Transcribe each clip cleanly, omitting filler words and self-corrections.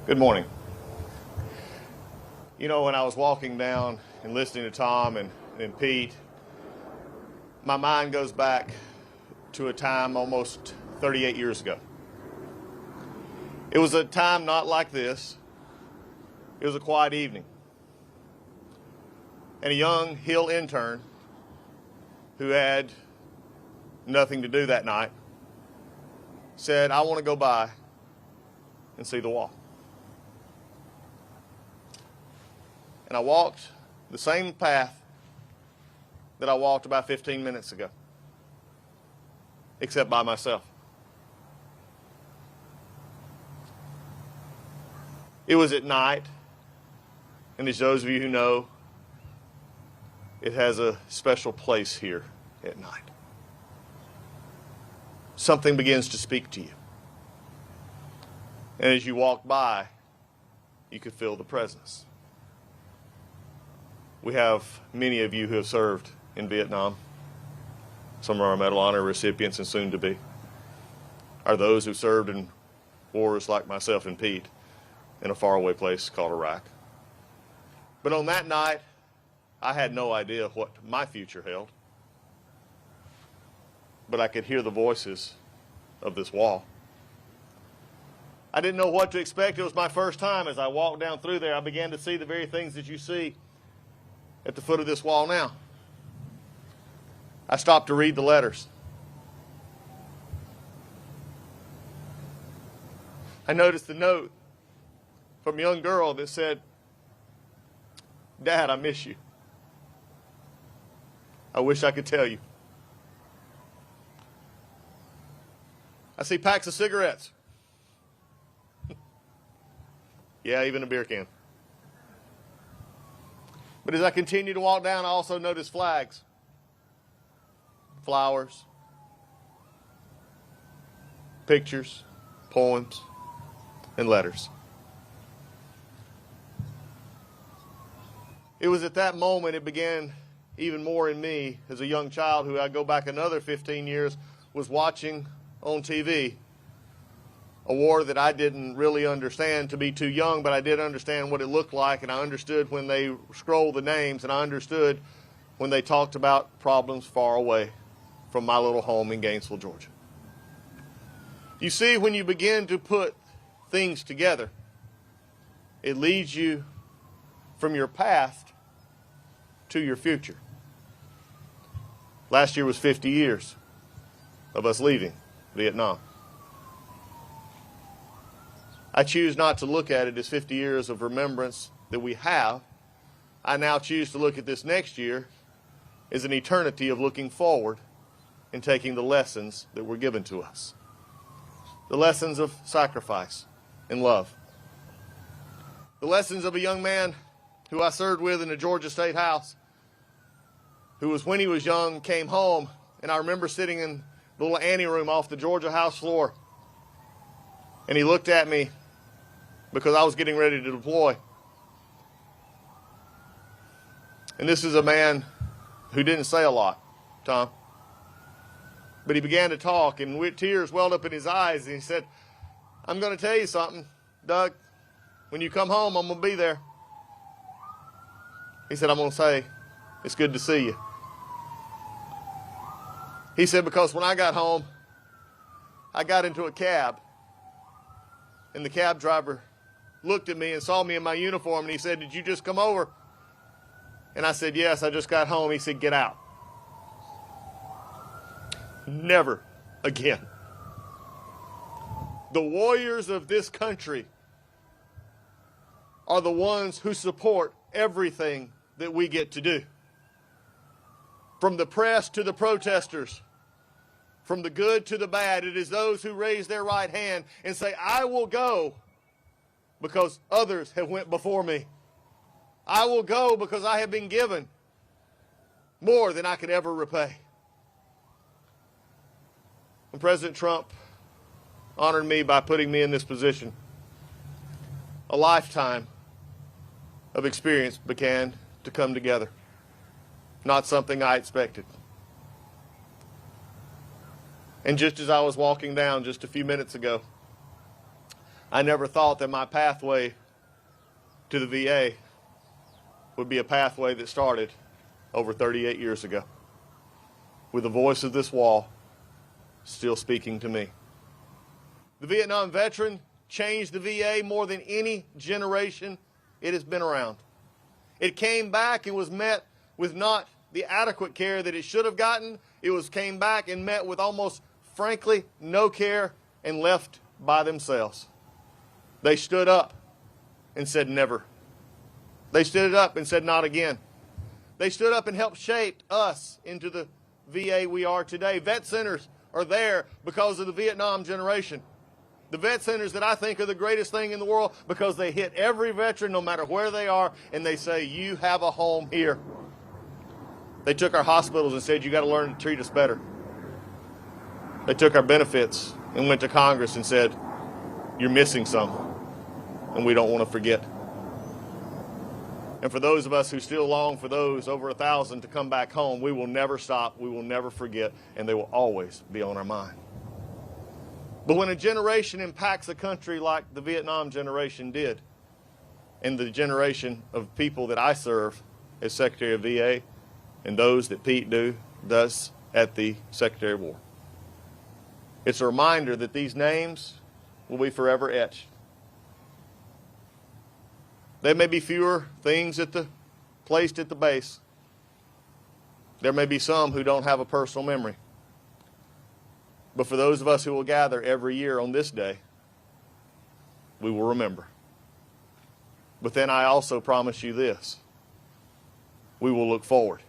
Good morning. You know, when I was walking down and listening to Tom and Pete, my mind goes back to a time almost 38 years ago. It was a time not like this. It was a quiet evening. And a young Hill intern who had nothing to do that night said, I want to go by and see the wall. And I walked the same path that I walked about 15 minutes ago, except by myself. It was at night, and as those of you who know, it has a special place here at night. Something begins to speak to you. And as you walk by, you could feel the presence. We have many of you who have served in Vietnam. Some of our Medal of Honor recipients and soon to be are those who served in wars like myself and Pete in a faraway place called Iraq. But on that night, I had no idea what my future held. But I could hear the voices of this wall. I didn't know what to expect. It was my first time. As I walked down through there, I began to see the very things that you see at the foot of this wall now. I stopped to read the letters. I noticed the note from a young girl that said, Dad, I miss you. I wish I could tell you. I see packs of cigarettes. Yeah, even a beer can. But as I continue to walk down, I also notice flags, flowers, pictures, poems, and letters. It was at that moment it began even more in me as a young child who I go back another 15 years was watching on TV a war that I didn't really understand to be too young, but I did understand what it looked like, and I understood when they scrolled the names, and I understood when they talked about problems far away from my little home in Gainesville, Georgia. You see, when you begin to put things together, it leads you from your past to your future. Last year was 50 years of us leaving Vietnam. I choose not to look at it as 50 years of remembrance that we have. I now choose to look at this next year as an eternity of looking forward and taking the lessons that were given to us. The lessons of sacrifice and love. The lessons of a young man who I served with in the Georgia State House, who was, when he was young, came home, and I remember sitting in the little anteroom off the Georgia House floor, and he looked at me because I was getting ready to deploy. And this is a man who didn't say a lot, Tom. But he began to talk, and with tears welled up in his eyes, and he said, I'm going to tell you something, Doug. When you come home, I'm going to be there. He said, I'm going to say, it's good to see you. He said, because when I got home, I got into a cab, and the cab driver looked at me and saw me in my uniform, and he said, did you just come over? And I said, yes, I just got home. He said, get out. Never again. The warriors of this country are the ones who support everything that we get to do. From the press to the protesters, from the good to the bad, it is those who raise their right hand and say, I will go because others have went before me. I will go because I have been given more than I could ever repay. When President Trump honored me by putting me in this position, a lifetime of experience began to come together. Not something I expected. And just as I was walking down just a few minutes ago, I never thought that my pathway to the VA would be a pathway that started over 38 years ago, with the voice of this wall still speaking to me. The Vietnam veteran changed the VA more than any generation it has been around. It came back and was met with not the adequate care that it should have gotten. It came back and met with almost, frankly, no care and left by themselves. They stood up and said never. They stood up and said not again. They stood up and helped shape us into the VA we are today. Vet centers are there because of the Vietnam generation. The vet centers that I think are the greatest thing in the world because they hit every veteran no matter where they are, and they say, you have a home here. They took our hospitals and said, you got to learn to treat us better. They took our benefits and went to Congress and said, you're missing some, and we don't want to forget. And for those of us who still long for those over 1,000 to come back home, we will never stop, we will never forget, and they will always be on our mind. But when a generation impacts a country like the Vietnam generation did, and the generation of people that I serve as Secretary of VA, and those that Pete does at the Secretary of War, it's a reminder that these names will be forever etched. There may be fewer things placed at the base. There may be some who don't have a personal memory. But for those of us who will gather every year on this day, we will remember. But then I also promise you this: we will look forward.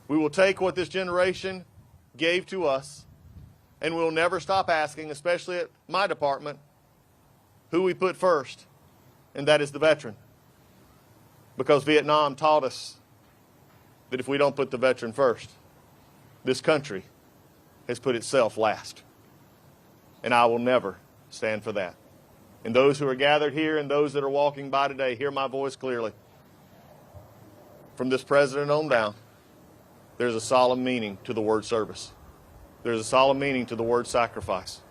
We will take what this generation gave to us, and we'll never stop asking, especially at my department, who we put first. And that is the veteran. Because Vietnam taught us that if we don't put the veteran first, this country has put itself last. And I will never stand for that. And those who are gathered here and those that are walking by today, hear my voice clearly. From this president on down, there's a solemn meaning to the word service. There's a solemn meaning to the word sacrifice.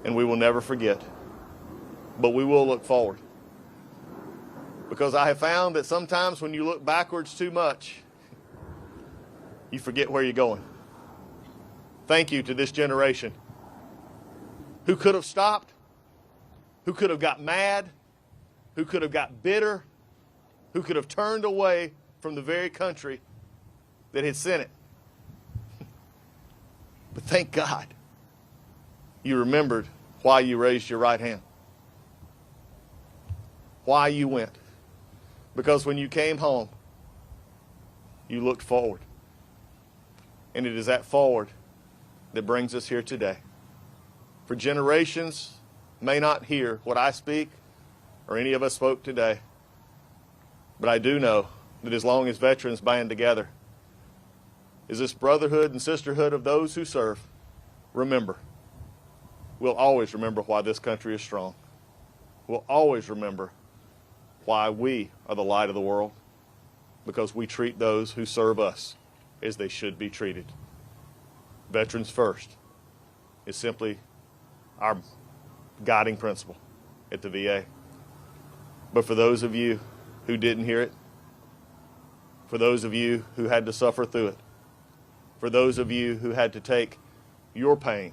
And we will never forget. But we will look forward. Because I have found that sometimes when you look backwards too much, you forget where you're going. Thank you to this generation who could have stopped, who could have got mad, who could have got bitter, who could have turned away from the very country that had sent it. But thank God you remembered why you raised your right hand. Why you went. Because when you came home, you looked forward. And it is that forward that brings us here today. For generations may not hear what I speak or any of us spoke today, but I do know that as long as veterans band together, is this brotherhood and sisterhood of those who serve, remember, we'll always remember why this country is strong. We'll always remember why we are the light of the world, because we treat those who serve us as they should be treated. Veterans first is simply our guiding principle at the VA. But for those of you who didn't hear it, for those of you who had to suffer through it, for those of you who had to take your pain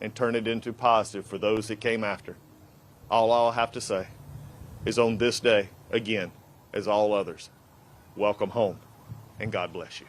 and turn it into positive for those that came after, all I'll have to say is on this day, again, as all others, welcome home, and God bless you.